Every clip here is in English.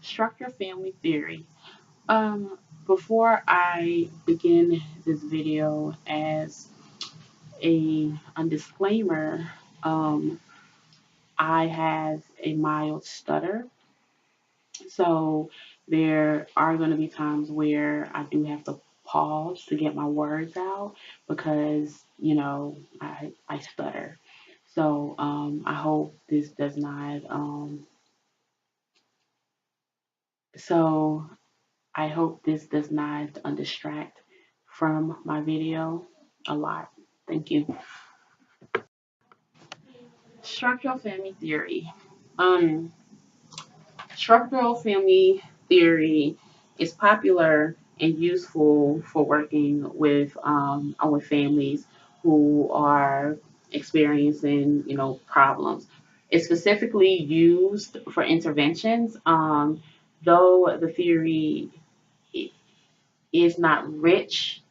Structural family theory. Before I begin this video, as a disclaimer, I have a mild stutter, so there are going to be times where I do have to pause to get my words out because I stutter. So I hope this does not. So I hope this does not distract from my video a lot. Thank you. Structural family theory. Um, Structural family theory is popular and useful for working with families who are experiencing problems. It's specifically used for interventions, though the theory is not rich.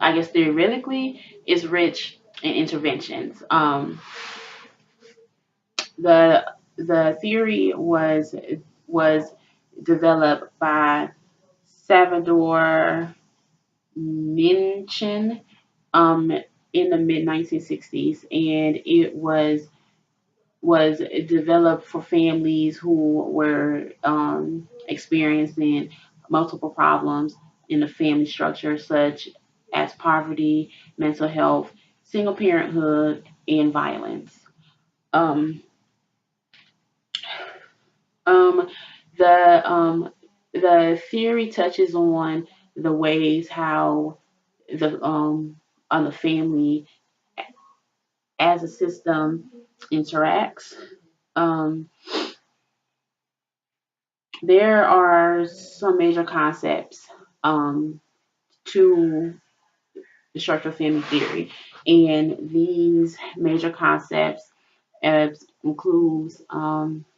I guess theoretically, is rich in interventions. The theory was developed by Salvador Minchin um, in the mid 1960s, and it was developed for families who were experiencing multiple problems in the family structure, such as poverty, mental health, single parenthood, and violence. Um, um, the theory touches on the ways how the on the family as a system interacts. Um, there are some major concepts to the structural family theory, and these major concepts includes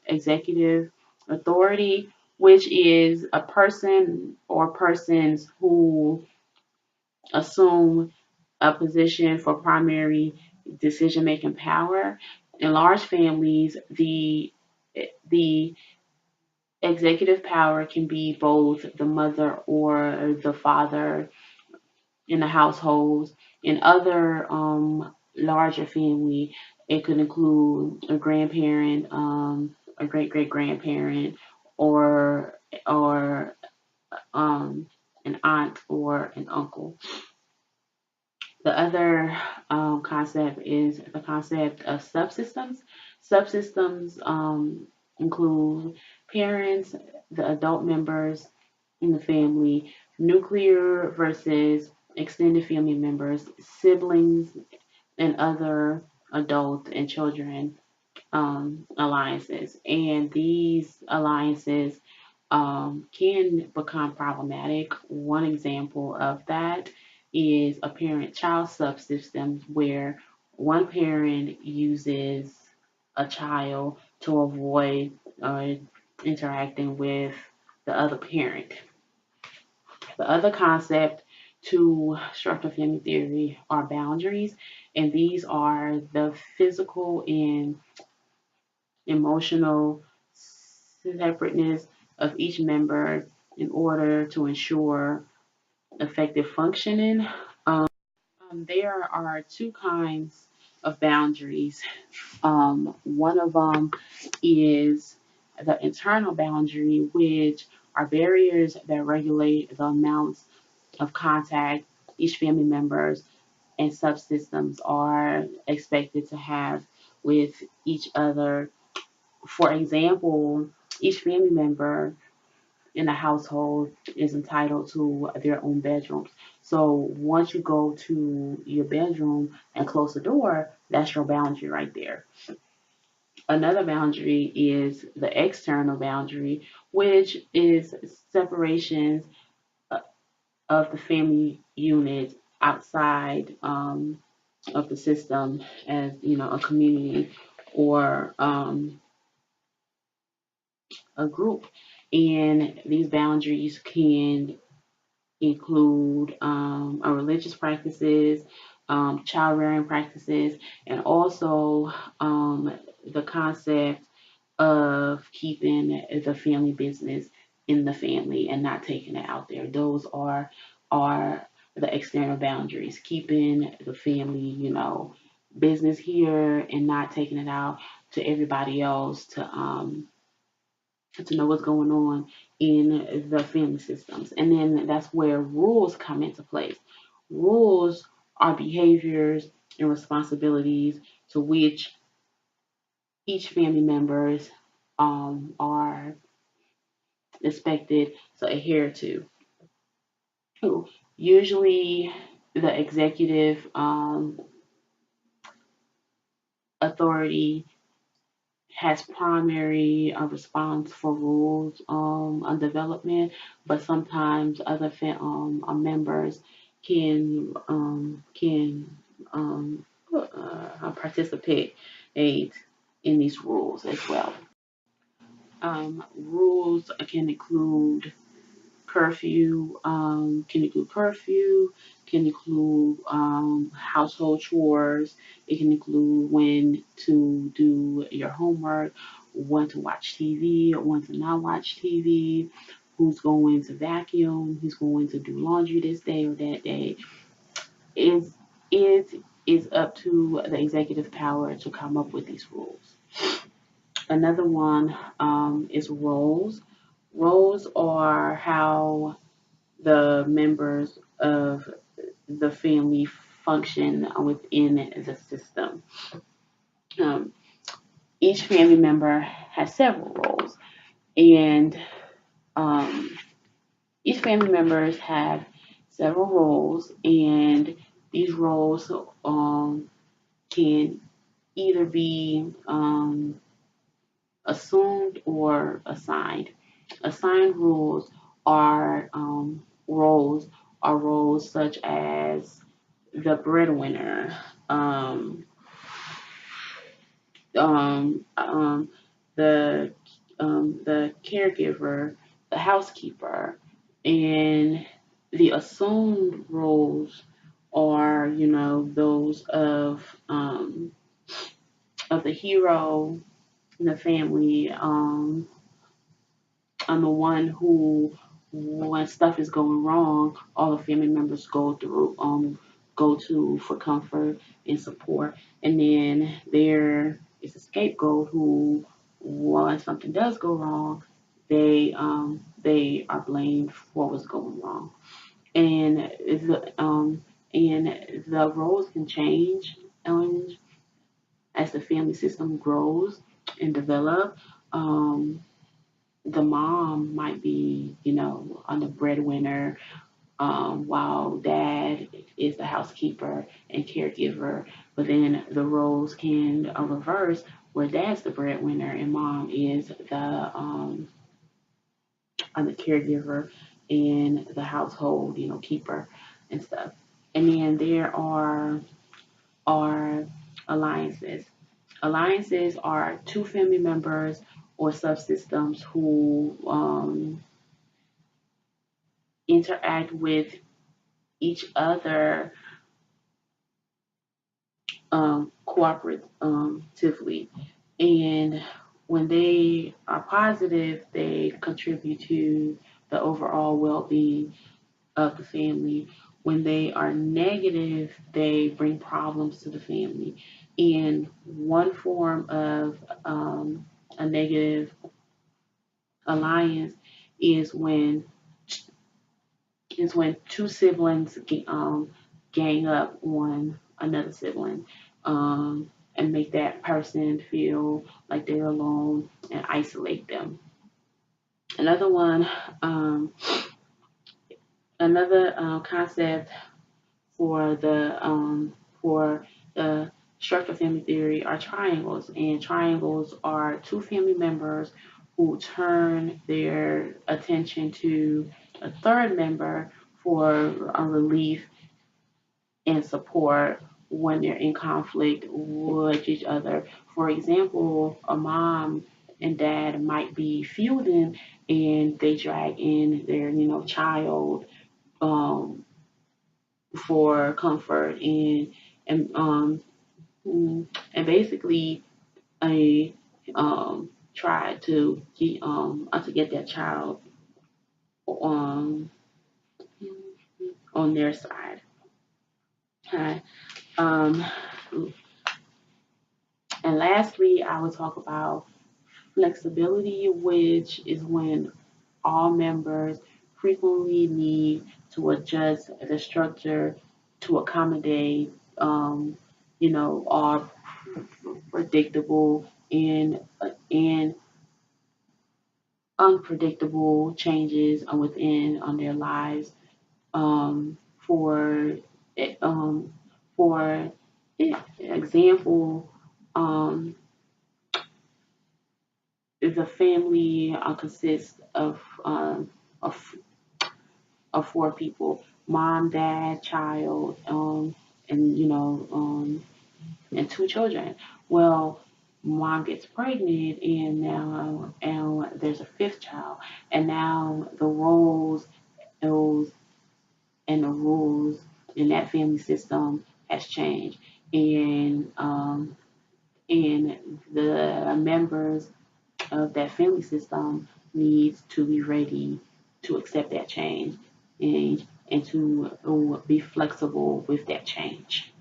executive authority, which is a person or persons who assume a position for primary decision making power. In large families, the executive power can be both the mother or the father in the households. In other larger family, it could include a grandparent, a great great grandparent, or or an aunt or an uncle. The other concept is the concept of subsystems. Subsystems include parents, the adult members in the family, nuclear versus extended family members, siblings, and other adult and children alliances. And these alliances can become problematic. One example of that is a parent child subsystem where one parent uses a child to avoid interacting with the other parent. The other concept to structural family theory are boundaries, and these are the physical and emotional separateness of each member in order to ensure effective functioning. There are two kinds of boundaries. One of them is the internal boundary, which are barriers that regulate the amounts of contact each family members and subsystems are expected to have with each other. For example, each family member in the household is entitled to their own bedrooms. So once you go to your bedroom and close the door, that's your boundary right there. Another boundary is the external boundary, which is separations of the family unit outside of the system, as a community or a group. And these boundaries can include religious practices, child rearing practices, and also the concept of keeping the family business in the family and not taking it out there. Those are the external boundaries, keeping the family, business here and not taking it out to everybody else to know what's going on in the family systems. And then that's where rules come into place. Rules are behaviors and responsibilities to which each family members are expected to adhere to. Usually, the executive authority has primary response for rules on development, but sometimes other members can participate in these rules as well. Rules can include curfew, can include household chores. It can include when to do your homework, when to watch TV, when to not watch TV, who's going to vacuum, who's going to do laundry this day or that day. Is it is up to the executive power to come up with these rules. Another one is roles. Roles are how the members of the family function within the system. Um, each family member has several roles, and um, each family members have several roles, and these roles can either be assumed or assigned. Assigned roles are roles such as the breadwinner, um, um, um, the the caregiver, the housekeeper, and the assumed roles are those of the hero in the family. I'm the one who, when stuff is going wrong, all the family members go to for comfort and support. And then there is a scapegoat who, when something does go wrong, they are blamed for what's going wrong. And the roles can change as the family system grows and develop. Um, the mom might be, on the breadwinner, while dad is the housekeeper and caregiver. But then the roles can reverse, where dad's the breadwinner and mom is the caregiver and the household, keeper and stuff. And then there are alliances. Alliances are two family members or subsystems who interact with each other cooperatively. And when they are positive, they contribute to the overall well being of the family. When they are negative, they bring problems to the family. And one form of a negative alliance is when two siblings gang up on another sibling, and make that person feel like they're alone and isolate them. Another one, another concept for the structural family theory are triangles, and triangles are two family members who turn their attention to a third member for a relief and support when they're in conflict with each other. For example, a mom and dad might be feuding and they drag in their child um, for comfort and and basically a try to get that child um on their side. Okay. Um, and lastly, I will talk about flexibility, which is when all members frequently need to adjust the structure to accommodate, all predictable and unpredictable changes within their lives. For um, for example, um, the family consists of of four people: mom, dad, child, and two children. Well, mom gets pregnant, and now and there's a fifth child, and now those the rules in that family system has changed, and the members of that family system needs to be ready to accept that and to be flexible with that change.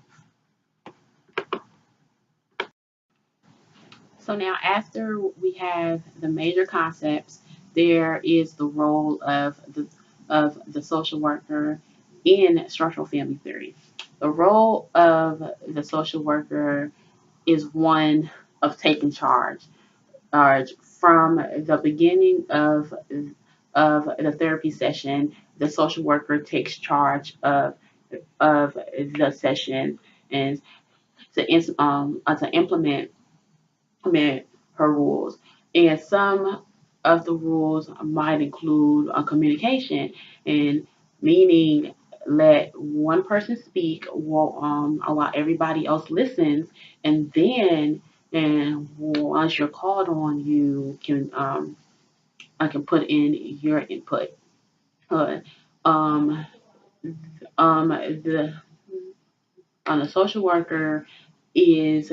So now after we have the major concepts, there is the role of the social worker in structural family theory. The role of the social worker is one of taking charge from the beginning of the therapy session. The social worker takes charge of the session and to implement her rules. And some of the rules might include communication, and meaning let one person speak while everybody else listens, and then and once you're called on, you can I can put in your input. Uh, um, the the social worker is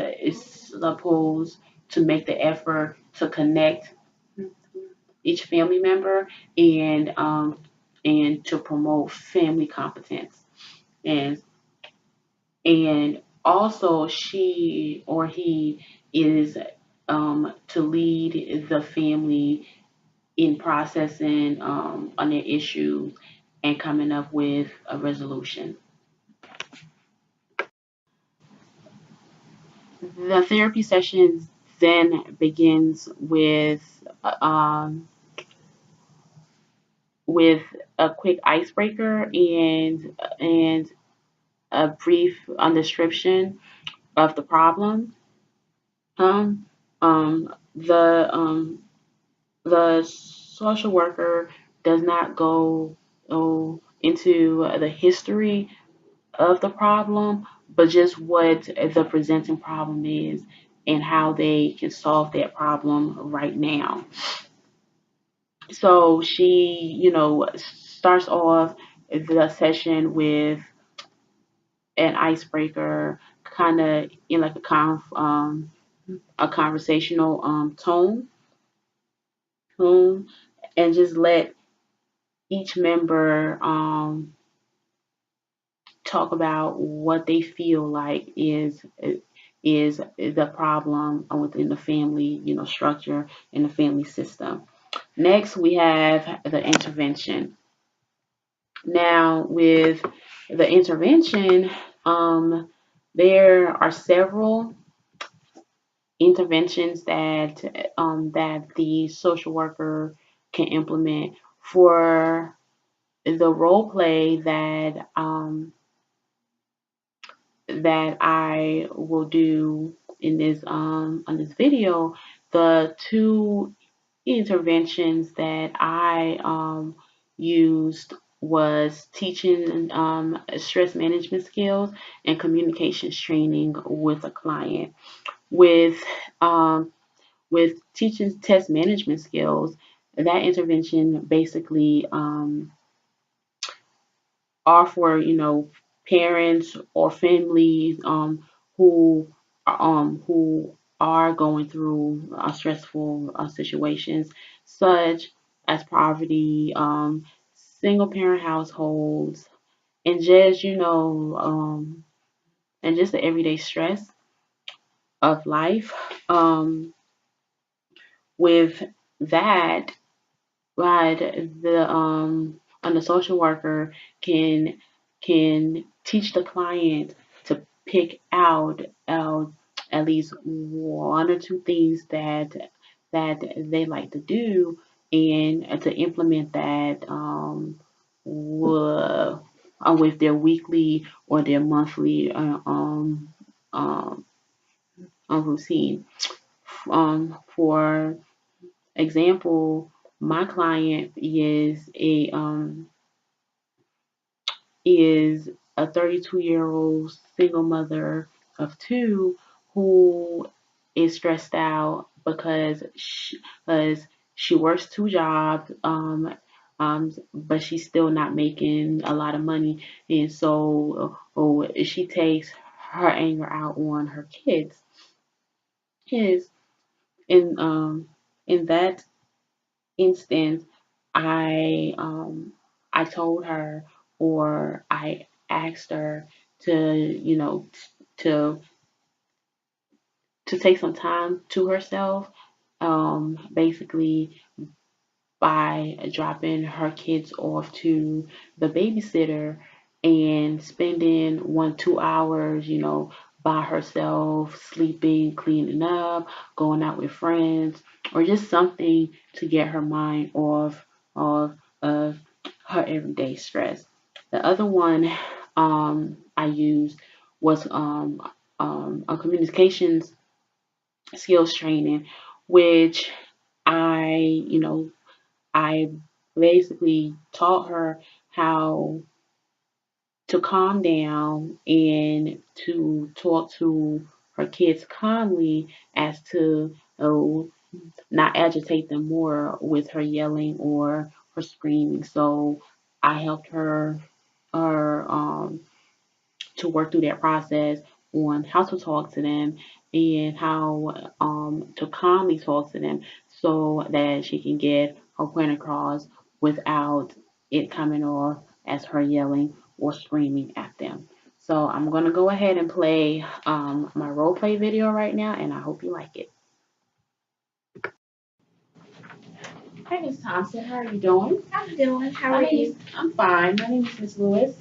supposed to make the effort to connect each family member and to promote family competence and and also she or he is to lead the family in processing on their issues and coming up with a resolution. The therapy session then begins with a quick icebreaker and a brief description of the problem. Um, the the social worker does not go into the history of the problem, but just what the presenting problem is and how they can solve that problem right now. So she, starts off the session with an icebreaker, kind of in like a conversational tone, and just let each member talk about what they feel like is the problem within the family, structure and the family system. Next, we have the intervention. Now, with the intervention, there are several interventions that the social worker can implement for the role play that I will do in this on this video. The two interventions that I used was teaching stress management skills and communications training with a client. With um, with teaching test management skills, that intervention basically are for parents or families who who are going through stressful situations, such as poverty, single parent households, and just and just the everyday stress of life. Um, with that, right, the social worker can teach the client to pick out at least one or two things that they like to do, and to implement that with their weekly or their monthly um, routine. For example, my client is a 32-year-old single mother of two who is stressed out because she works two jobs, but she's still not making a lot of money, and so she takes her anger out on her kids. Kids, and in that instance, I I told her, or I asked her to to take some time to herself, basically by dropping her kids off to the babysitter and spending 1 2 hours, by herself, sleeping, cleaning up, going out with friends, or just something to get her mind of her everyday stress. The other one I used was a communications skills training, which I, I basically taught her how to calm down and to talk to her kids calmly, as to not agitate them more with her yelling or her screaming. So I helped her to work through that process on how to talk to them, and how to calmly talk to them so that she can get her point across without it coming off as her yelling or screaming at them. So I'm going to go ahead and play my role play video right now, and I hope you like it. Hi, Miss Thompson. How are you doing? I'm doing. How are you? I'm fine. My name is Miss Lewis.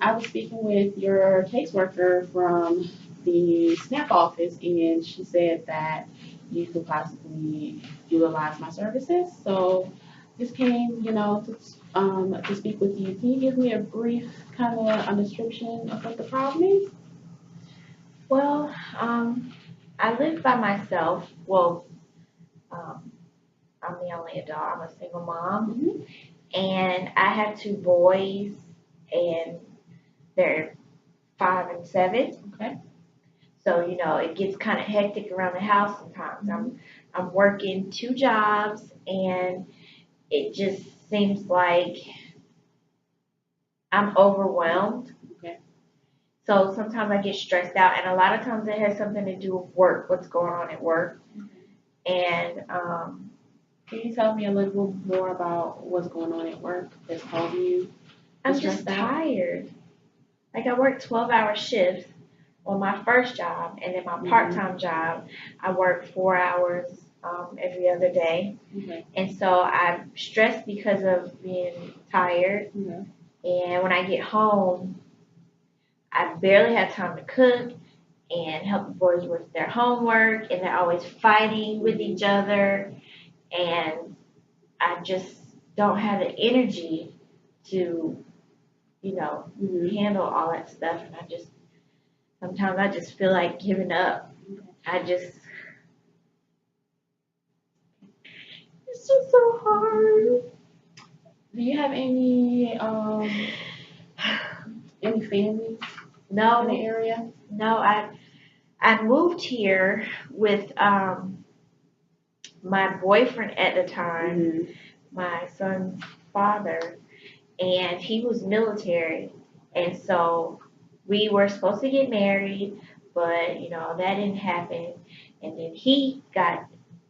I was speaking with your caseworker from the SNAP office, and she said that you could possibly utilize my services. So just came, to speak with you. Can you give me a brief kind of a description of what the problem is? Well, I live by myself. Well, um, I'm the only adult. I'm a single mom, Mm-hmm. and I have two boys, and they're 5 and 7. Okay. So it gets kind of hectic around the house sometimes. I'm working two jobs, and it just seems like I'm overwhelmed. Okay. So sometimes I get stressed out, and a lot of times it has something to do with work, what's going on at work. And Can you tell me a little bit more about what's going on at work that's causing you I'm just stressed out? tired. Like I work 12-hour shifts on my first job, and then my part-time job, I work 4 hours every other day. Okay. And so I'm stressed because of being tired. Okay. And when I get home, I barely have time to cook and help the boys with their homework, and they're always fighting with each other. And I just don't have the energy to, handle all that stuff. And sometimes I just feel like giving up. I just, it's just so hard. Do you have any family in the No, area? no, I moved here with my boyfriend at the time, my son's father, and he was military. And so we were supposed to get married, but that didn't happen. And then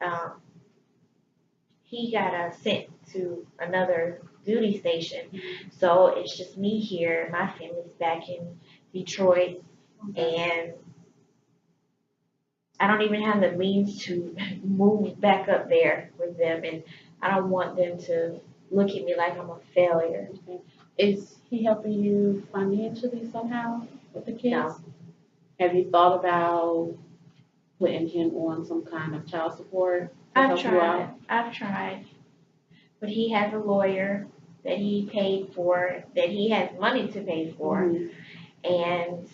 um, he got sent to another duty station. So it's just me here. My family's back in Detroit, and I don't even have the means to move back up there with them, and I don't want them to look at me like I'm a failure. Okay. Is he helping you financially somehow with the kids? No, Have you thought about putting him on some kind of child support to I've help you tried. out? I've tried, but he has a lawyer that he paid for, that he has money to pay for, Mhm. and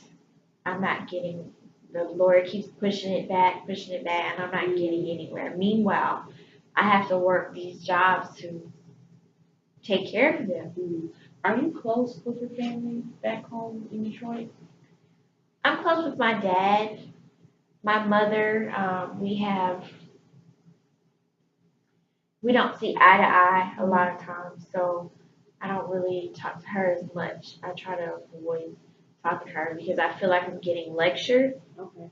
I'm not getting. The lawyer keeps pushing it back, and I'm not getting anywhere. Meanwhile, I have to work these jobs to take care of them. Mhm. Are you close with your family back home in Detroit? I'm close with my dad, my mother. We don't see eye to eye a lot of times, so I don't really talk to her as much. I try to avoid talking to her because I feel like I'm getting lectured. Okay.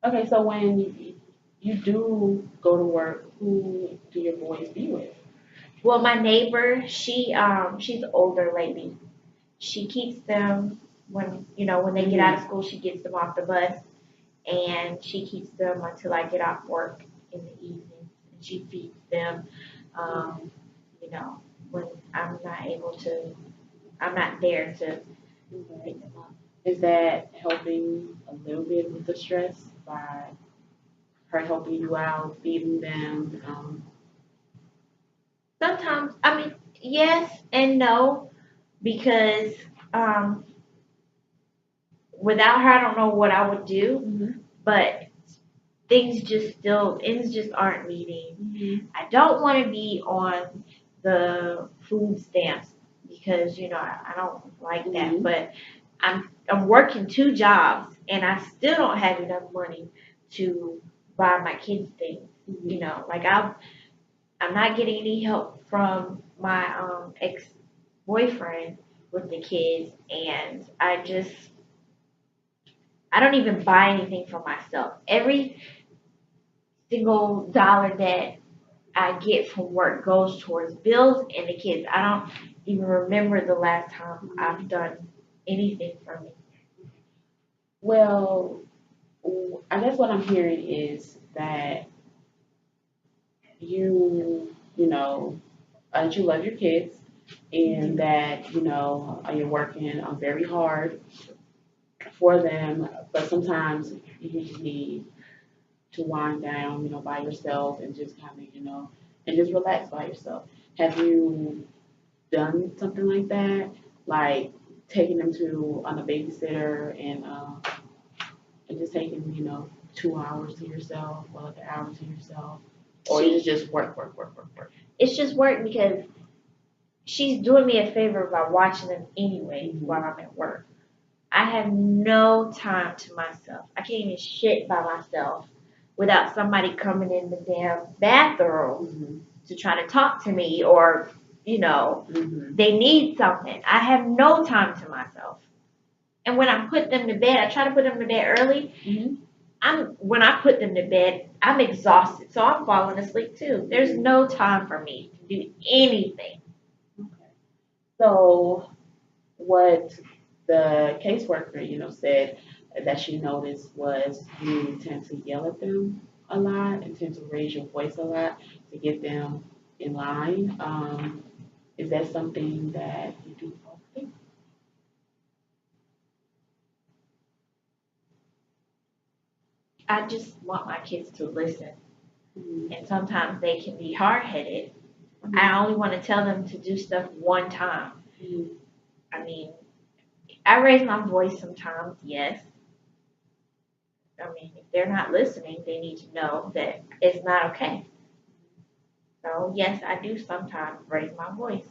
Okay, so when you do go to work, who do your boys be with? Well, my neighbor, she's an older lady. She keeps them when they get out of school. She gets them off the bus, and she keeps them until I get off work in the evening. And she feeds them. Um, you know, when I'm not there to Okay. pick them up. Is that helping a little bit with the stress by her helping you out, feeding them? Sometimes, I mean, yes and no, because um, without her, I don't know what I would do. Mhm. But things just aren't meeting. Mhm. I don't want to be on the food stamps because I don't like that. Mhm. But I'm working two jobs and I still don't have enough money to buy my kids things. Mhm. Like I'm not getting any help from my ex boyfriend with the kids, and I don't even buy anything for myself. Every single dollar that I get from work goes towards bills and the kids. I don't even remember the last time I've done anything for me. Well, I guess what I'm hearing is that you know, that you love your kids and that, you're working very hard for them, but sometimes you just need to wind down, by yourself and just kind of, and just relax by yourself. Have you done something like that? Like taking them to on a babysitter and just taking, 2 hours to yourself or like an hour to yourself? Or is it She, just work, work, work, work, work? it's just work because she's doing me a favor by watching them anyway while I'm at work. I have no time to myself. I can't even shit by myself without somebody coming in the damn bathroom Mm-hmm. to try to talk to me or, you know, Mm-hmm. they need something. I have no time to myself. And when I put them to bed, I try to put them to bed early. Mm-hmm. When I put them to bed, I'm exhausted, so I'm falling asleep too. There's no time for me to do anything. Okay. So what the caseworker, said that she noticed was you tend to yell at them a lot and tend to raise your voice a lot to get them in line. Is that something that you do often? I just want my kids to listen, Mhm. and sometimes they can be hard headed. I only want to tell them to do stuff one time. Mhm. I mean, I raise my voice sometimes, yes. I mean, if they're not listening, they need to know that it's not okay. So, yes, I do sometimes raise my voice.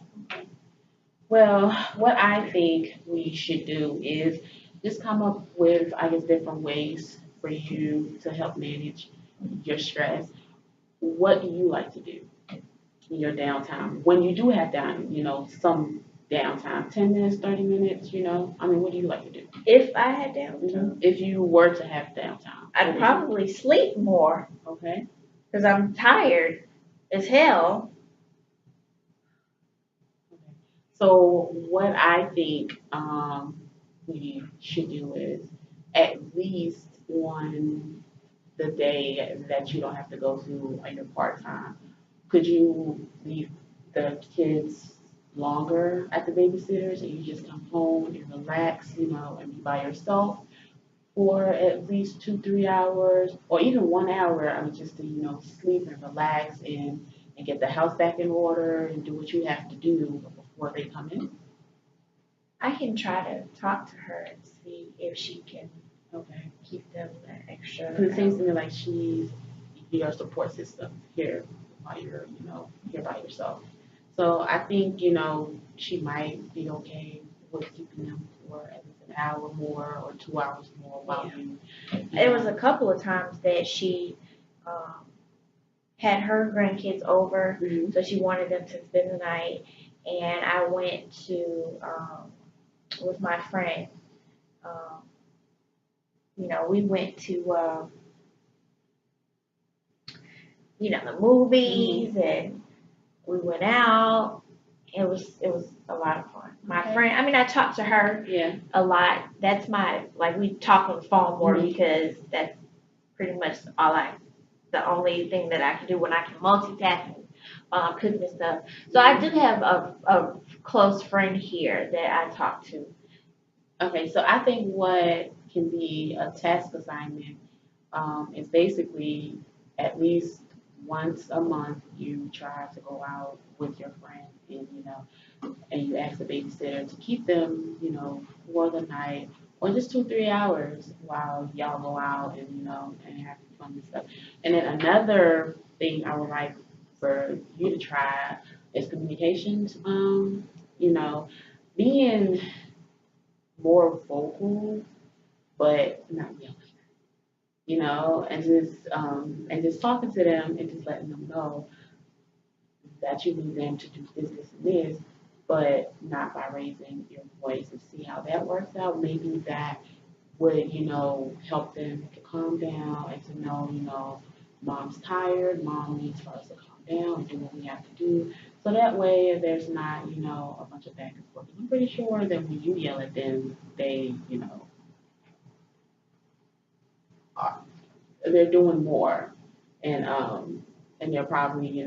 Well, what I think we should do is just come up with, I guess, different ways for you to help manage your stress. What do you like to do in your downtime? When you do have down, some downtime? 10 minutes, 30 minutes, I mean, what do you like to do? If I had downtime, If you were to have downtime, I'd probably sleep more okay. because I'm tired as hell. So what I think we should do is at least on the day that you don't have to go to on your part time, could you leave the kids longer at the babysitters and you just come home and relax, and be by yourself for at least 2, 3 hours or even 1 hour, I mean, just to, sleep and relax and get the house back in order and do what you have to do before they come in. I can try to talk to her and see if she can Okay. keep them that extra. Because it seems to me like she's your support system here while you're, here by yourself. So I think, she might be okay with keeping them for at least an hour more or 2 hours more while Yeah. you There was a couple of times that she um, had her grandkids over, so she wanted them to spend the night. And I went to with my friend. Um, we went to the movies and we went out. It was a lot of fun. My Okay. friend, I mean, I talked to her Yeah. a lot. That's my like we talk on the phone more because that's pretty much the only thing that I can do when I can multitask while I'm cooking and stuff. So I do have a close friend here that I talk to. Okay, so I think what can be a task assignment is basically at least once a month you try to go out with your friend and you ask the babysitter to keep them, for the night or just 2, 3 hours while y'all go out and and have fun and stuff. And then another thing I would like for you to try is communications. You know, being more vocal but not yelling. And just talking to them and just letting them know that you need them to do this, this, and this, but not by raising your voice and see how that works out. Maybe that would, help them to calm down and to know, mom's tired, mom needs for us to calm down and do what we have to do. So that way there's not, a bunch of back and forth. I'm pretty sure that when you yell at them, they, are, they're doing more and they're probably,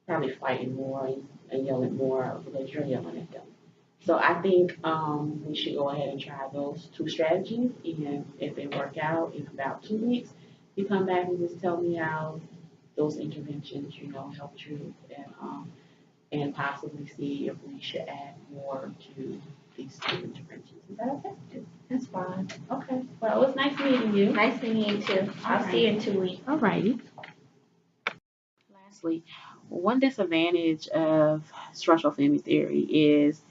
probably fighting more and yelling more because you're yelling at them. So I think we should go ahead and try those two strategies, and if they work out in about 2 weeks, you come back and just tell me how those interventions, helped you, and possibly see if we should add more to these two interventions. Is that okay? That's fine. Okay. Well, it was nice meeting you. Nice meeting you too. I'll see you in 2 weeks. All righty. Lastly, one disadvantage of structural family theory is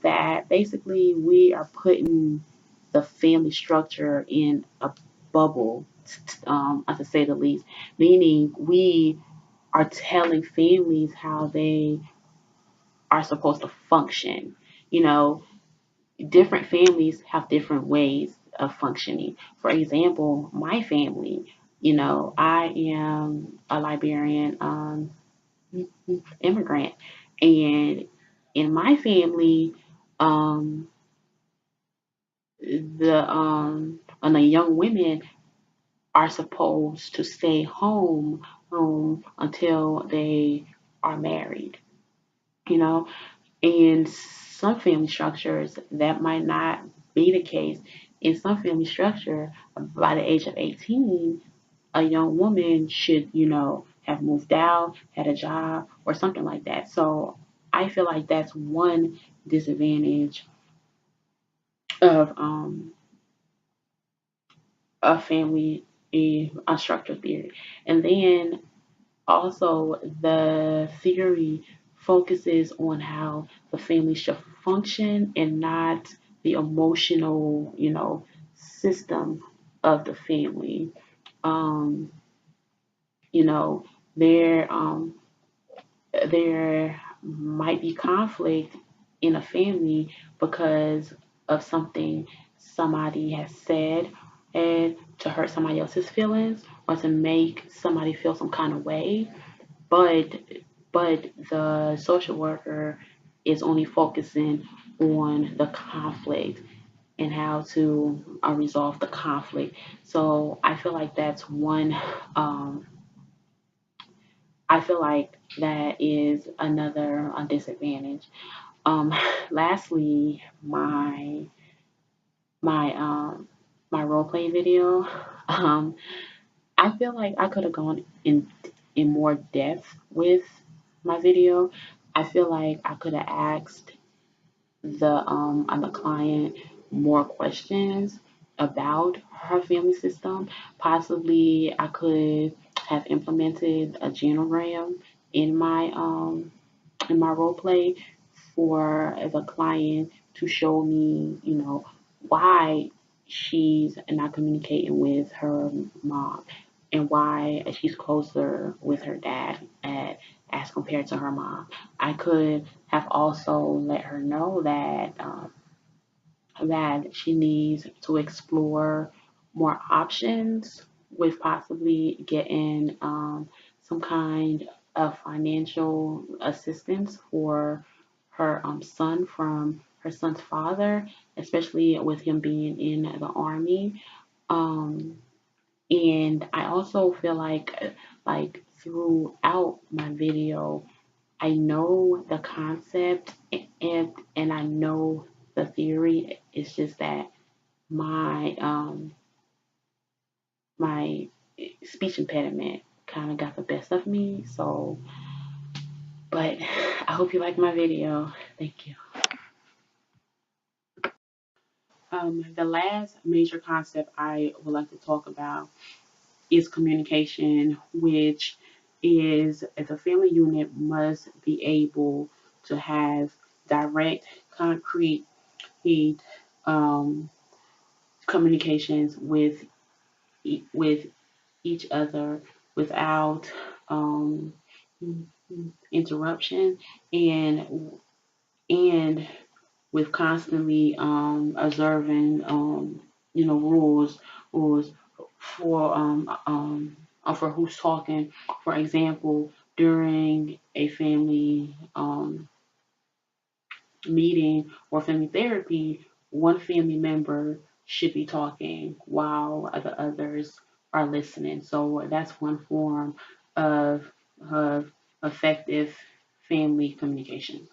that basically we are putting the family structure in a bubble, to say the least, meaning we are telling families how they are supposed to function. You know, different families have different ways of functioning. For example, my family, I am a Liberian immigrant, and in my family, um, and the young women are supposed to stay home until they are married. You know, in some family structures, that might not be the case. In some family structure, by the age of 18, a young woman should, have moved out, had a job, or something like that. So I feel like that's one disadvantage of a family a structural theory. And then also the theory focuses on how the family should function and not the emotional, system of the family. Um, you know, their might be conflict in a family because of something somebody has said and to hurt somebody else's feelings or to make somebody feel some kind of way. But the social worker is only focusing on the conflict and how to resolve the conflict. So I feel like that's one. I feel like that is another disadvantage. Um, lastly, my my role play video. Um, I feel like I could have gone in more depth with my video. I feel like I could have asked the client more questions about her family system. Possibly I could have implemented a genogram in my role play for the client to show me, why she's not communicating with her mom and why she's closer with her dad as compared to her mom. I could have also let her know that she needs to explore more options with possibly getting some kind of financial assistance for her son from her son's father, especially with him being in the army. Um, and I also feel like throughout my video, I know the concept and I know the theory. It's just that my speech impediment kind of got the best of me. So, but I hope you like my video. Thank you. The last major concept I would like to talk about is communication, which is the family unit must be able to have direct, concrete um, communications with each other without um, interruption and with constantly observing rules for for who's talking. For example, during a family meeting or family therapy, one family member should be talking while the others are listening. So that's one form of of effective family communication.